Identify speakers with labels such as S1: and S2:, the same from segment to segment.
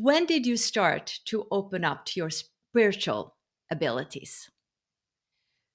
S1: when did you start to open up to your spiritual abilities?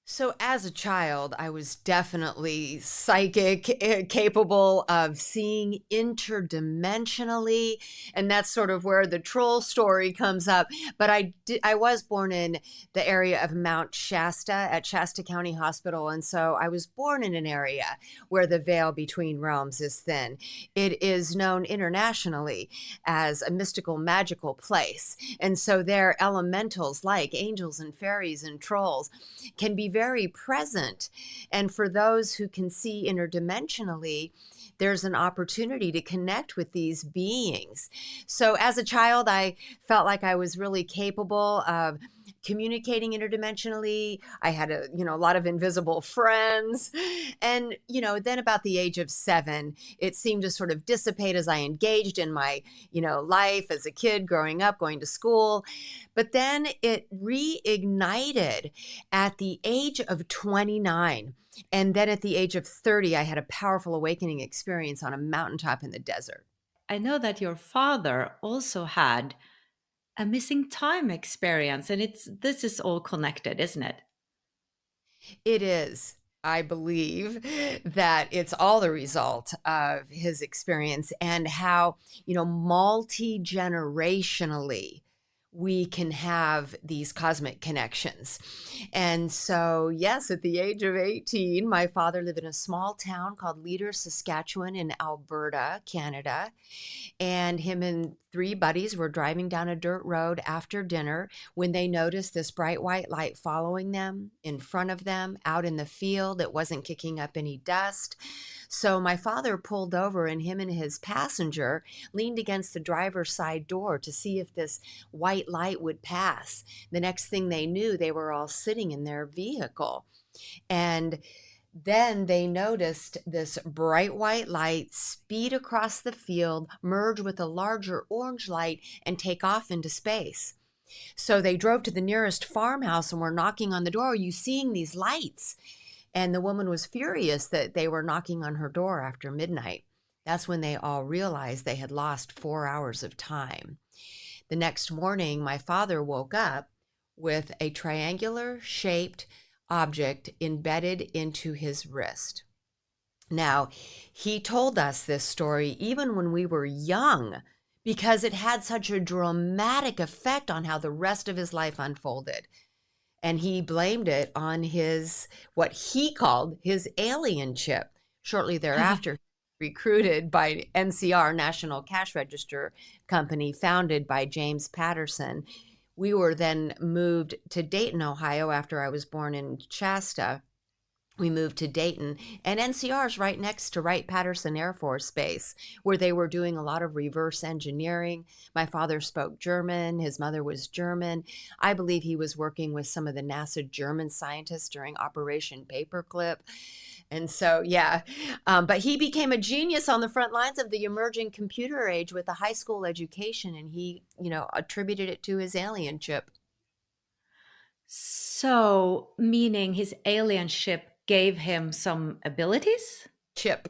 S2: So, as a child, I was definitely psychic, capable of seeing interdimensionally, and that's sort of where the troll story comes up. But I was born in the area of Mount Shasta at Shasta County Hospital, and so I was born in an area where the veil between realms is thin. It is known internationally as a mystical, magical place, and so there, elementals like angels and fairies and trolls can be very present. And for those who can see interdimensionally, there's an opportunity to connect with these beings. So as a child, I felt like I was really capable of communicating interdimensionally. I had a lot of invisible friends. And, then about the age of 7, it seemed to sort of dissipate as I engaged in my, life as a kid growing up, going to school. But then it reignited at the age of 29. And then at the age of 30, I had a powerful awakening experience on a mountaintop in the desert.
S1: I know that your father also had a missing time experience, and this is all connected, isn't it?
S2: It is. I believe that it's all the result of his experience and how, multi-generationally we can have these cosmic connections. And so, yes, at the age of 18, my father lived in a small town called Leader, Saskatchewan in Alberta, Canada. And him and 3 buddies were driving down a dirt road after dinner when they noticed this bright white light following them in front of them out in the field. It wasn't kicking up any dust. So my father pulled over, and him and his passenger leaned against the driver's side door to see if this white light would pass. The next thing they knew, they were all sitting in their vehicle. And then they noticed this bright white light speed across the field, merge with a larger orange light, and take off into space. So they drove to the nearest farmhouse and were knocking on the door. Are you seeing these lights? And the woman was furious that they were knocking on her door after midnight. That's when they all realized they had lost 4 hours of time. The next morning, my father woke up with a triangular shaped object embedded into his wrist. Now, he told us this story even when we were young because it had such a dramatic effect on how the rest of his life unfolded. And he blamed it on what he called his alien chip. Shortly thereafter, recruited by NCR, National Cash Register Company, founded by James Patterson. We were then moved to Dayton, Ohio, after I was born in Shasta. We moved to Dayton, and NCR is right next to Wright-Patterson Air Force Base, where they were doing a lot of reverse engineering. My father spoke German. His mother was German. I believe he was working with some of the NASA German scientists during Operation Paperclip. And so, yeah, but he became a genius on the front lines of the emerging computer age with a high school education, and he, attributed it to his alien chip.
S1: So, meaning his alien ship gave him some abilities?
S2: Chip.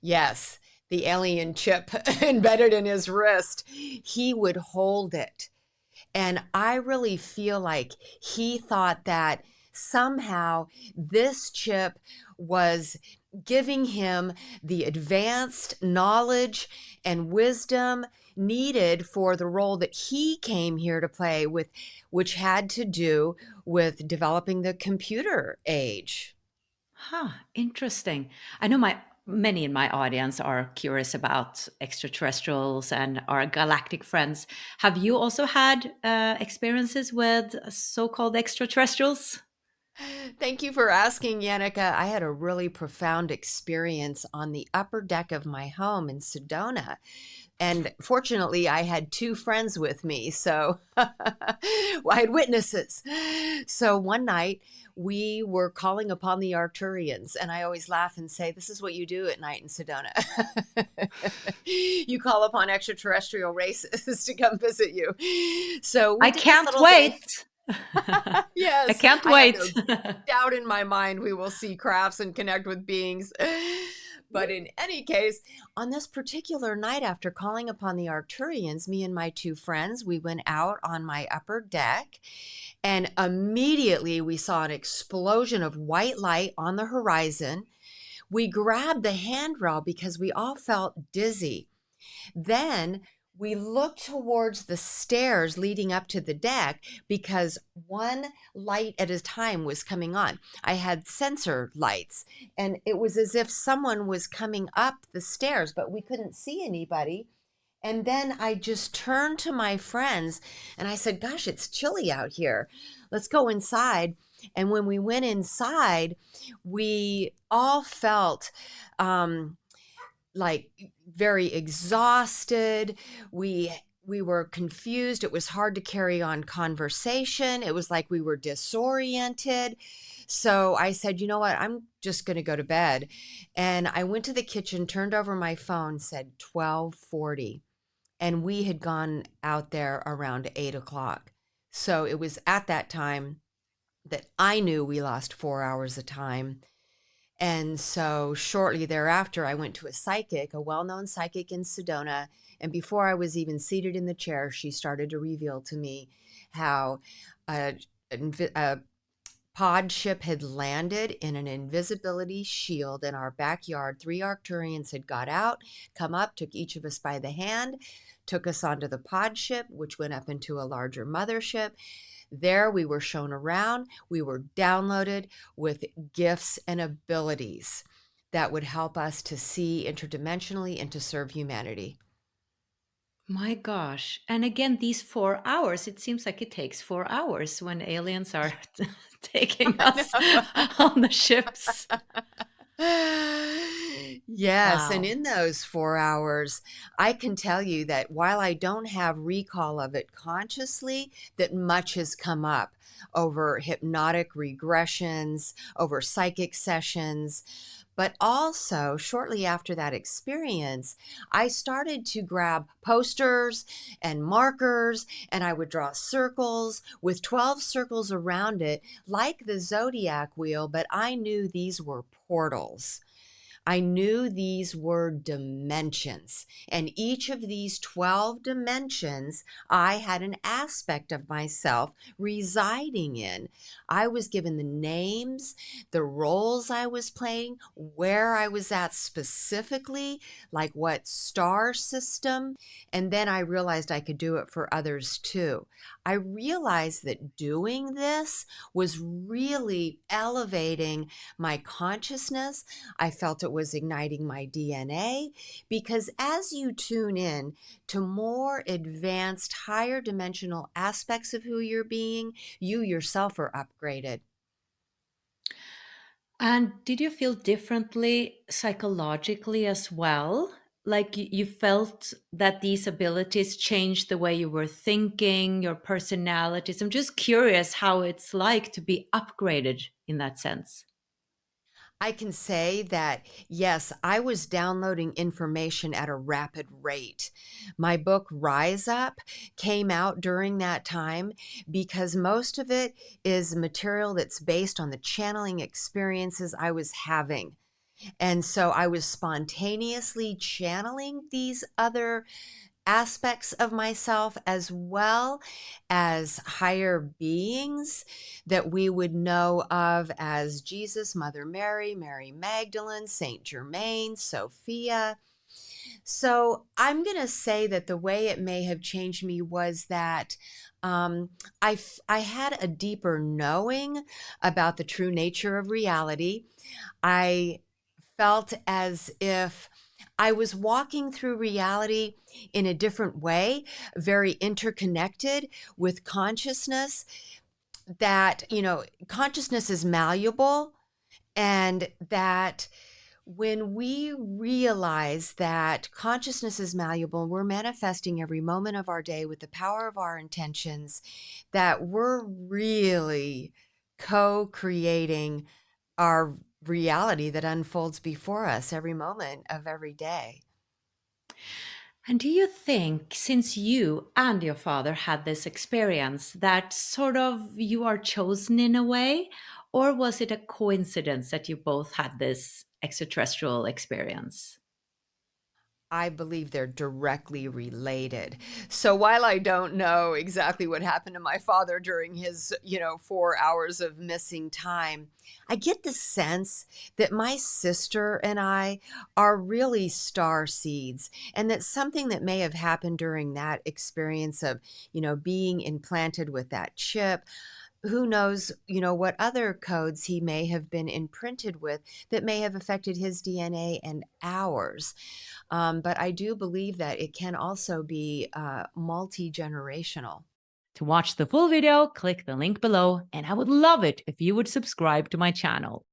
S2: Yes, the alien chip embedded in his wrist. He would hold it. And I really feel like he thought that somehow this chip was giving him the advanced knowledge and wisdom needed for the role that he came here to play with, which had to do with developing the computer age.
S1: Huh, interesting. I know many in my audience are curious about extraterrestrials and our galactic friends. Have you also had experiences with so-called extraterrestrials?
S2: Thank you for asking, Jannecke. I had a really profound experience on the upper deck of my home in Sedona. And fortunately, I had 2 friends with me, so I had witnesses. So one night, we were calling upon the Arturians, and I always laugh and say, this is what you do at night in Sedona. You call upon extraterrestrial races to come visit you. So we
S1: I
S2: did this
S1: can't
S2: little thing.
S1: wait. I
S2: Yes,
S1: can't
S2: I have
S1: wait.
S2: no doubt in my mind we will see crafts and connect with beings. But in any case, on this particular night, after calling upon the Arcturians, me and my two friends, we went out on my upper deck, and immediately we saw an explosion of white light on the horizon. We grabbed the handrail because we all felt dizzy. Then we looked towards the stairs leading up to the deck because one light at a time was coming on. I had sensor lights, and it was as if someone was coming up the stairs, but we couldn't see anybody. And then I just turned to my friends and I said, "Gosh, it's chilly out here. Let's go inside." And when we went inside, we all felt like very exhausted. We were confused. It was hard to carry on conversation. It was like we were disoriented. So I said, "You know what? I'm just going to go to bed." And I went to the kitchen, turned over my phone, said 12:40. And we had gone out there around 8 o'clock. So it was at that time that I knew we lost 4 hours of time. And so shortly thereafter, I went to a psychic, a well-known psychic in Sedona. And before I was even seated in the chair, she started to reveal to me how a pod ship had landed in an invisibility shield in our backyard. 3 Arcturians had got out, come up, took each of us by the hand, took us onto the pod ship, which went up into a larger mothership. There we were shown around. We were downloaded with gifts and abilities that would help us to see interdimensionally and to serve humanity.
S1: My gosh. And again, these 4 hours, it seems like it takes 4 hours when aliens are taking us on the ships.
S2: Yes, and
S1: Wow.
S2: in those 4 hours, I can tell you that while I don't have recall of it consciously, that much has come up over hypnotic regressions, over psychic sessions. But also, shortly after that experience, I started to grab posters and markers, and I would draw circles with 12 circles around it, like the zodiac wheel, but I knew these were portals. I knew these were dimensions, and each of these 12 dimensions, I had an aspect of myself residing in. I was given the names, the roles I was playing, where I was at specifically, like what star system, and then I realized I could do it for others too. I realized that doing this was really elevating my consciousness. I felt it was igniting my DNA because as you tune in to more advanced, higher dimensional aspects of who you're being, you yourself are upgraded.
S1: And did you feel differently psychologically as well? Like you felt that these abilities changed the way you were thinking, your personalities. I'm just curious how it's like to be upgraded in that sense.
S2: I can say that, yes, I was downloading information at a rapid rate. My book, Rise Up, came out during that time because most of it is material that's based on the channeling experiences I was having. And so I was spontaneously channeling these other aspects of myself as well as higher beings that we would know of as Jesus, Mother Mary, Mary Magdalene, Saint Germain, Sophia. So I'm going to say that the way it may have changed me was that I had a deeper knowing about the true nature of reality. I felt as if I was walking through reality in a different way, very interconnected with consciousness, that, consciousness is malleable, and that when we realize that consciousness is malleable, we're manifesting every moment of our day with the power of our intentions, that we're really co creating our reality that unfolds before us every moment of every day.
S1: And do you think, since you and your father had this experience, that sort of you are chosen in a way? Or was it a coincidence that you both had this extraterrestrial experience?
S2: I believe they're directly related. So while I don't know exactly what happened to my father during his, 4 hours of missing time, I get the sense that my sister and I are really star seeds, and that something that may have happened during that experience of, being implanted with that chip, who knows, what other codes he may have been imprinted with that may have affected his DNA and ours. But I do believe that it can also be multi-generational.
S1: To watch the full video, click the link below, and I would love it if you would subscribe to my channel.